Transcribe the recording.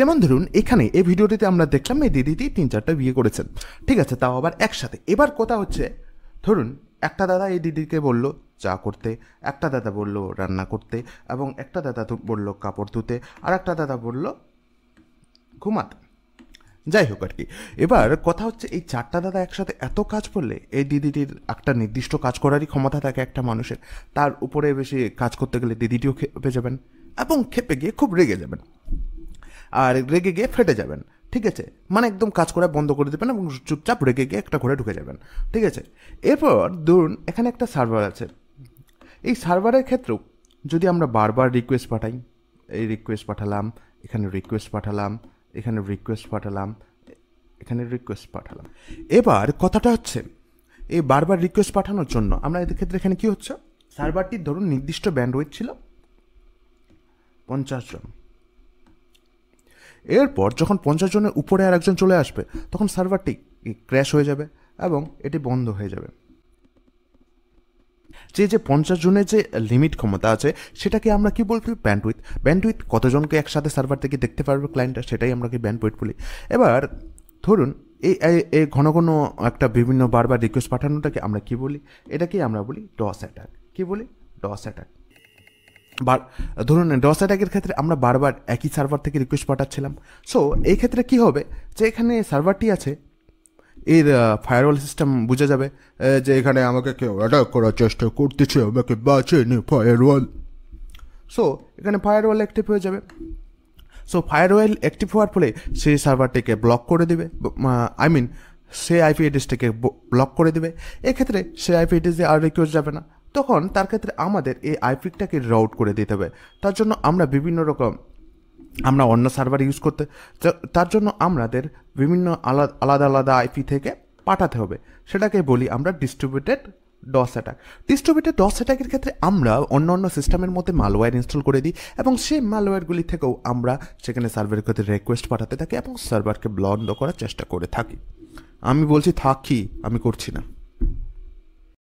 যেমন ধরুন এখানে এই ভিডিওটিতে আমরা দেখলাম এই দিদিটি 3-4টা বিয়ে করেছেন, ঠিক আছে, তাও আবার একসাথে। এবার কথা হচ্ছে, ধরুন একটা দাদা এই দিদিকে বলল চা করতে, একটা দাদা বলল রান্না করতে, এবং একটা দাদা বলল কাপড় ধুতে, আর একটা দাদা বলল ঘুমাতে, যাই হোক আর কি। এবার কথা হচ্ছে এই 4টা দাদা একসাথে এত কাজ করলে এই দিদিটির একটা নির্দিষ্ট কাজ করারই ক্ষমতা থাকে একটা মানুষের, তার উপরে বেশি কাজ করতে গেলে দিদিটিও খেপে যাবেন এবং খেপে গিয়ে খুব রেগে যাবেন, আর রেগে গিয়ে ফেটে যাবেন, ঠিক আছে, মানে একদম কাজ করা বন্ধ করে দেবেন এবং চুপচাপ রেগে গিয়ে একটা ঘরে ঢুকে যাবেন, ঠিক আছে। এরপর ধরুন এখানে একটা সার্ভার আছে, এই সার্ভারের ক্ষেত্রেও যদি আমরা বারবার রিকোয়েস্ট পাঠাই, এই রিকোয়েস্ট পাঠালাম, এখানে রিকোয়েস্ট পাঠালাম, এখানে রিকোয়েস্ট পাঠালাম, এখানে রিকোয়েস্ট পাঠালাম, এবার কথাটা হচ্ছে এই বারবার রিকোয়েস্ট পাঠানোর জন্য আমরা এদের ক্ষেত্রে এখানে কী হচ্ছে, সার্ভারটির ধরুন নির্দিষ্ট ব্যান্ডউইথ ছিল 50 জন। এরপর যখন 50 জনের উপরে আর একজন চলে আসবে তখন সার্ভারটি ক্র্যাশ হয়ে যাবে এবং এটি বন্ধ হয়ে যাবে। যে 50 জনের যে লিমিট ক্ষমতা আছে সেটাকে আমরা কি বলছি, ব্যান্ডউইথ। ব্যান্ডউইথ কতজনকে একসাথে সার্ভার থেকে দেখতে পারবে ক্লায়েন্টটা, সেটাই আমরা কি ব্যান্ডউইথ বলি। এবার ধরুন এই ঘন ঘন একটা বিভিন্ন বারবার রিকোয়েস্ট পাঠানোটাকে আমরা কি বলি, এটাকেই আমরা বলি ডস অ্যাটাক। কি বলি, ডস অ্যাটাক। ধরুন ডস অ্যাটাকের ক্ষেত্রে আমরা বারবার একই সার্ভার থেকে রিকোয়েস্ট পাঠাচ্ছিলাম। সো এই ক্ষেত্রে কি হবে যে এখানে সার্ভারটি আছে, এর ফায়ারওয়াল সিস্টেম বুঝে যাবে যে এখানে আমাকে কেউ অ্যাটাক করার চেষ্টা করতেছে, আমাকে বাঁচেনি ফায়ারওয়াল। সো এখানে ফায়ারওয়াল অ্যাক্টিভ হয়ে যাবে। সো ফায়ারওয়াল অ্যাক্টিভ হওয়ার ফলে সেই সার্ভারটিকে ব্লক করে দেবে, সে আইপি অ্যাড্রেসটাকে ব্লক করে দেবে। এক্ষেত্রে সে আইপি অ্যাড্রেসে আর রিকোয়েস্ট যাবে না, তখন তার ক্ষেত্রে আমাদের এই আইপিটাকে রাউট করে দিতে হবে। তার জন্য আমরা বিভিন্ন রকম অন্য সার্ভার ইউজ করতে, তার জন্য আমাদের বিভিন্ন আলাদা আলাদা আইপি থেকে পাঠাতে হবে, সেটাকে বলি আমরা distributed DoS attack. Distributed DoS অ্যাটাকের ক্ষেত্রে আমরা অন্য সিস্টেমের মধ্যে মালওয়্যার ইনস্টল করে দিই এবং সেই মালওয়্যারগুলি থেকেও আমরা সেখানে সার্ভারের ক্ষেত্রে রিকোয়েস্ট পাঠাতে থাকি এবং সার্ভারকে বন্ধ করার চেষ্টা করে থাকি। আমি বলছি থাকি, আমি করছি না।